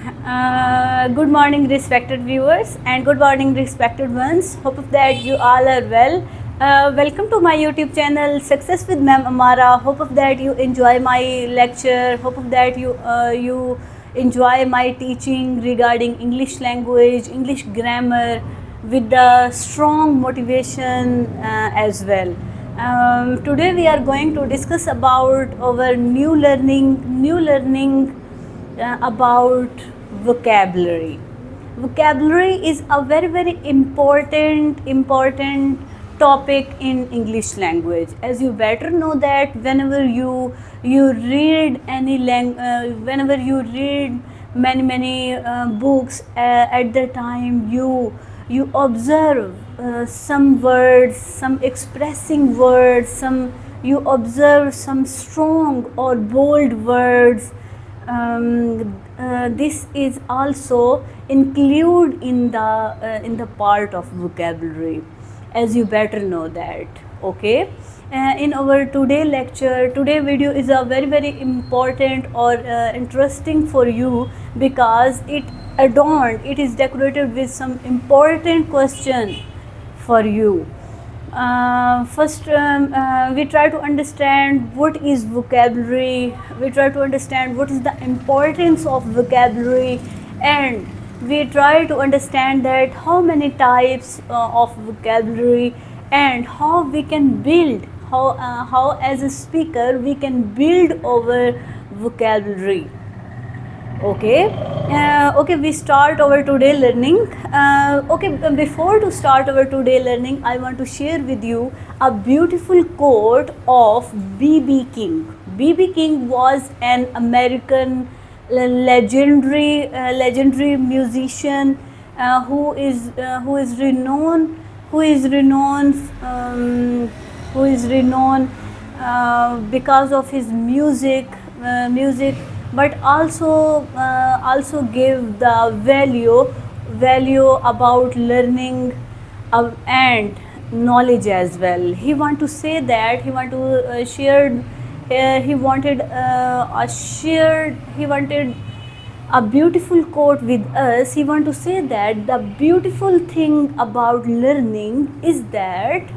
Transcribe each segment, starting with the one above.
Good morning, respected viewers, and good morning, respected ones. Hope that you all are well. Welcome to my YouTube channel, Success with Ma'am Amara. Hope that you enjoy my lecture. Hope that you enjoy my teaching regarding English language, English grammar, with the strong motivation as well. Today we are going to discuss about our new learning about vocabulary. Vocabulary is a very important topic in English language. As you better know that whenever you read whenever you read many books, at the time you observe some words, some expressing words, you observe some strong or bold words. This is also included in the part of vocabulary, as you better know that. Okay, in our today video is a very important or interesting for you, because it is decorated with some important question for you. First, we try to understand what is vocabulary, we try to understand what is the importance of vocabulary, and we try to understand that how many types of vocabulary, and how we can build, how as a speaker we can build our vocabulary. Okay, we start our today learning. Before to start our today learning, I want to share with you a beautiful quote of B.B. King. B.B. King was an American legendary musician who is renowned because of his music, but also give the value about learning and knowledge as well. He want to say that he want to share he wanted a beautiful quote with us. He want to say that the beautiful thing about learning is that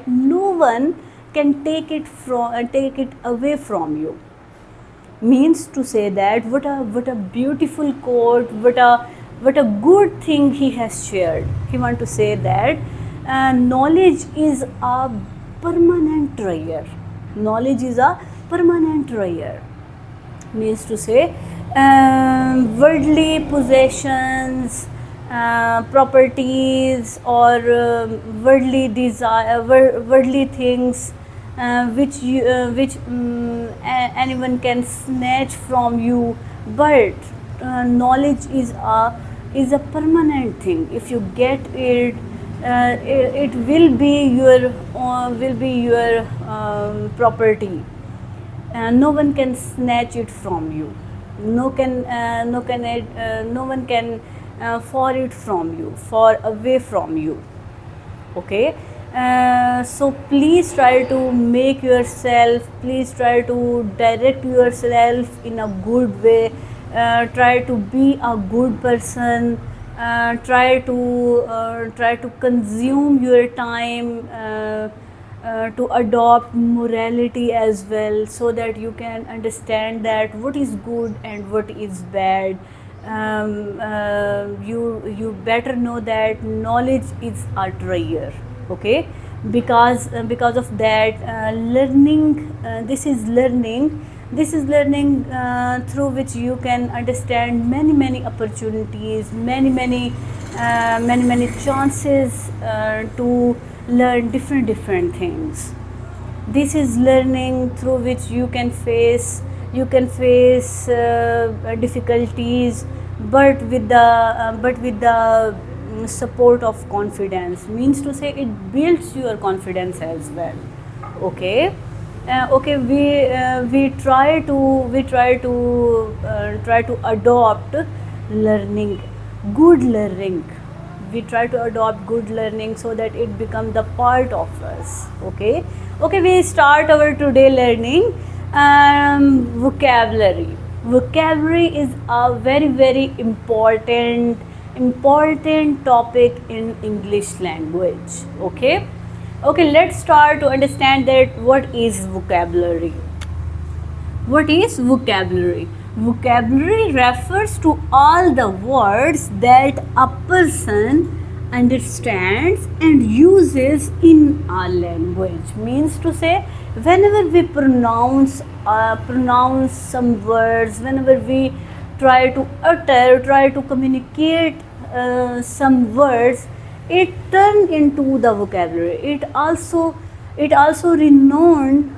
no one can take it away from you. Means to say that what a beautiful quote, what a good thing he has shared. He want to say that knowledge is a permanent treasure. Knowledge is a permanent treasure. Means to say worldly possessions, properties, or worldly things which anyone can snatch from you, but knowledge is a permanent thing. If you get it, it will be your property, and no one can snatch it from you. No one can for it from you, far away from you. Okay, so please try to make yourself, please try to direct yourself in a good way. Try to be a good person. Try to consume your time to adopt morality as well, so that you can understand that what is good and what is bad. You better know that knowledge is a treasure. Okay, because of that, this is learning through which you can understand many opportunities, many chances to learn different things. This is learning through which you can face difficulties, but with the support of confidence. Means to say it builds your confidence as well. Okay, we try to adopt learning, good learning. We try to adopt good learning so that it become the part of us. Okay, we start our today learning. Vocabulary. Vocabulary is a very important topic in English language. Okay, let's start to understand that what is vocabulary. What is vocabulary? Vocabulary refers to all the words that a person understands and uses in a language. Means to say, whenever we pronounce some words, whenever we try to utter, try to communicate some words, it turns into the vocabulary. It also renowned,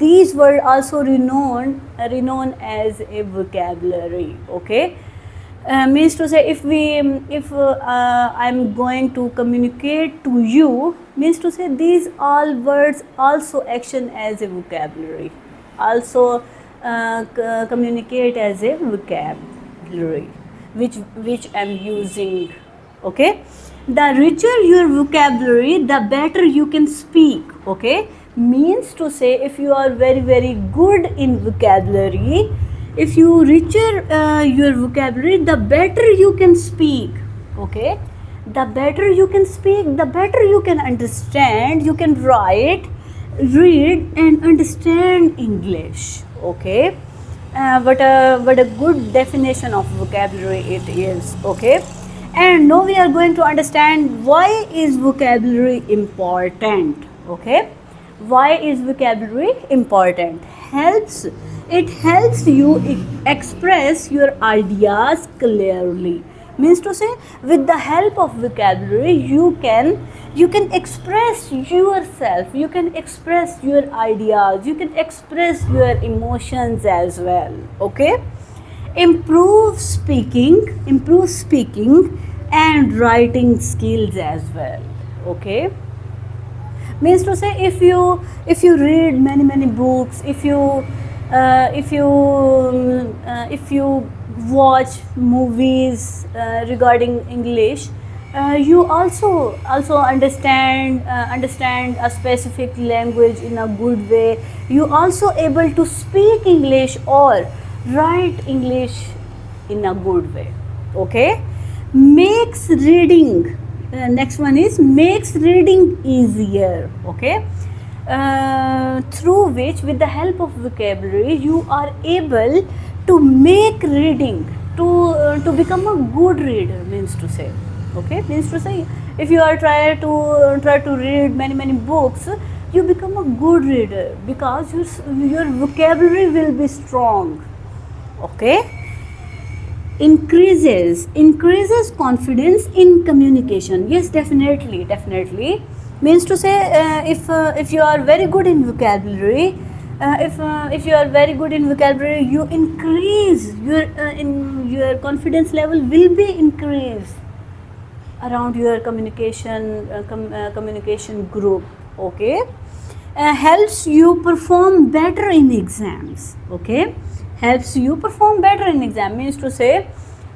these words also renowned as a vocabulary. Okay, means to say, if I'm going to communicate to you, means to say these all words also action as a vocabulary, also communicate as a vocabulary, which I'm using. Okay, the richer your vocabulary, the better you can speak. Okay, means to say, if you are very good in vocabulary, if you richer your vocabulary, the better you can speak. Okay, the better you can speak, the better you can understand, you can write, read and understand English. Okay, what a good definition of vocabulary it is. Okay, and now we are going to understand why is vocabulary important. Okay, why is vocabulary important? It helps you express your ideas clearly. Means to say, with the help of vocabulary, you can express yourself, you can express your ideas, you can express your emotions as well. Okay, improve speaking and writing skills as well. Okay, means to say, if you read many books, if you watch movies regarding English, you also understand a specific language in a good way. You also able to speak English or write English in a good way. Okay, makes reading, next one is makes reading easier. Okay, through which, with the help of vocabulary, you are able to make reading to become a good reader. Means to say, okay, means to say, if you are try to read many books, you become a good reader because your vocabulary will be strong. Okay, increases confidence in communication. Yes, definitely. Means to say, if you are very good in vocabulary, if you are very good in vocabulary, you increase your confidence level will be increased around your communication group. Okay, helps you perform better in exams. Okay, helps you perform better in exam. Means to say,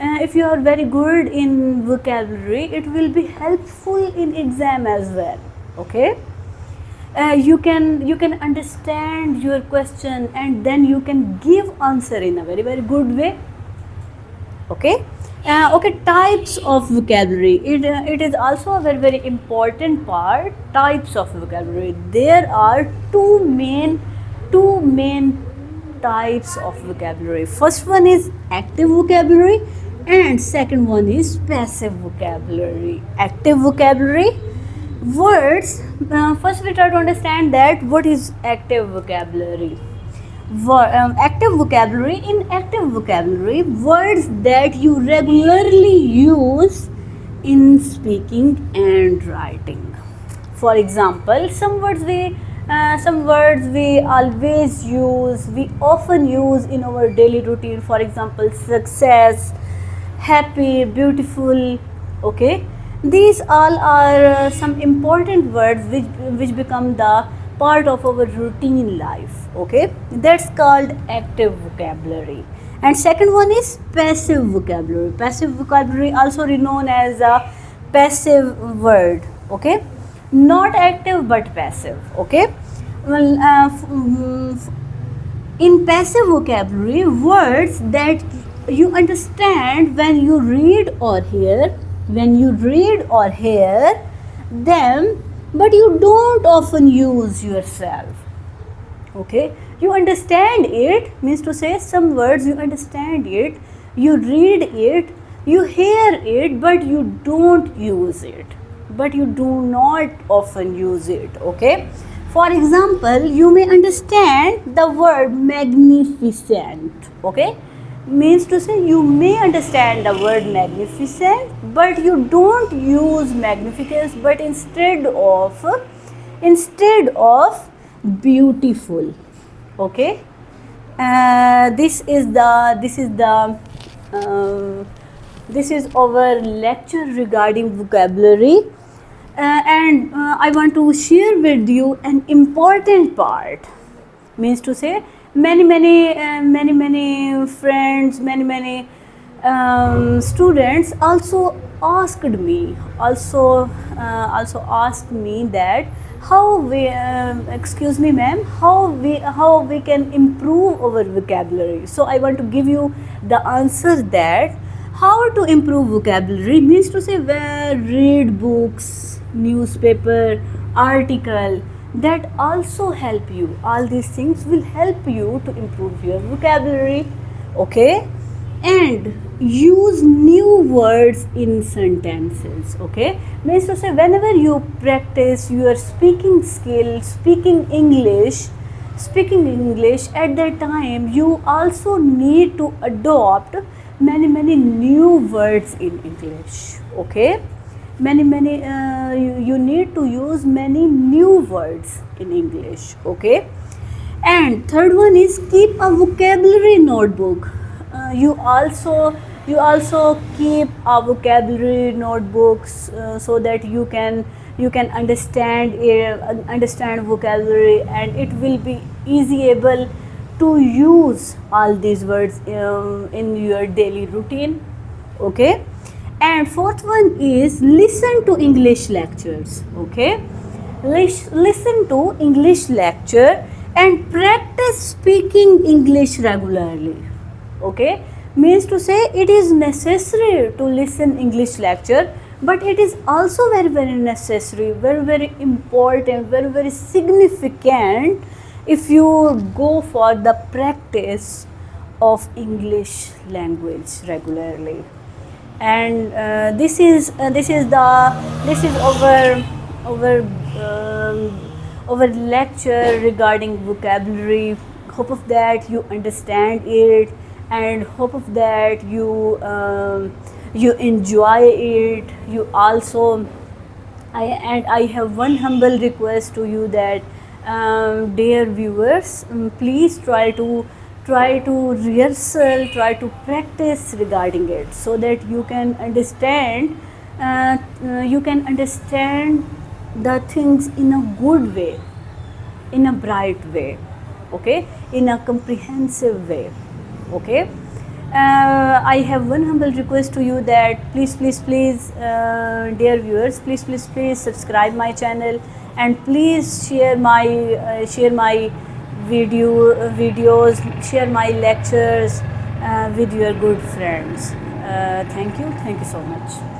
if you are very good in vocabulary, it will be helpful in exam as well. Okay, you can understand your question and then you can give answer in a very good way. Okay, okay, types of vocabulary, it is also a very important part. Types of vocabulary, there are two main types of vocabulary. First one is active vocabulary and second one is passive vocabulary. Active vocabulary words, first we try to understand that what is active vocabulary. Active vocabulary, in active vocabulary, words that you regularly use in speaking and writing. For example, some words we always use, we often use in our daily routine. For example, success, happy, beautiful. Okay, these all are some important words which become the part of our routine life. Okay, that's called active vocabulary. And second one is passive vocabulary. Passive vocabulary, also known as a passive word. Okay, not active but passive. Okay, well, In passive vocabulary, words that you understand when you read or hear them, but you don't often use yourself. Okay, you understand it means to say some words you understand it, you read it, you hear it, but you don't use it, but you do not often use it. Okay, for example, you may understand the word magnificent. Okay, means to say you may understand the word magnificent, but you don't use magnificence, but instead of beautiful. Okay, this is our lecture regarding vocabulary, and I want to share with you an important part. Means to say many friends, many students also asked me that how we excuse me ma'am, how we can improve our vocabulary. So I want to give you the answer that how to improve vocabulary means to say where read books, newspaper, article, that also help you. All these things will help you to improve your vocabulary. Okay, and use new words in sentences. Okay, means to say whenever you practice your speaking skill, speaking English, at that time you also need to adopt many new words in English. Okay, you need to use many new words in English. Okay, and third one is keep a vocabulary notebook. You also keep a vocabulary notebooks so that you can understand vocabulary, and it will be easy able to use all these words in your daily routine. Okay, and fourth one is listen to English lectures. Okay, listen to English lecture and practice speaking English regularly. Okay, means to say it is necessary to listen English lecture, but it is also very necessary, very important, very significant if you go for the practice of English language regularly. And this is our lecture regarding vocabulary. Hope of that you understand it, and hope of that you enjoy it. You also I have one humble request to you that dear viewers, please try to rehearsal, try to practice regarding it, so that you can understand the things in a good way, in a bright way. Okay, in a comprehensive way. Okay, I have one humble request to you that please dear viewers, please subscribe my channel, and please share my videos, share my lectures with your good friends. Thank you so much.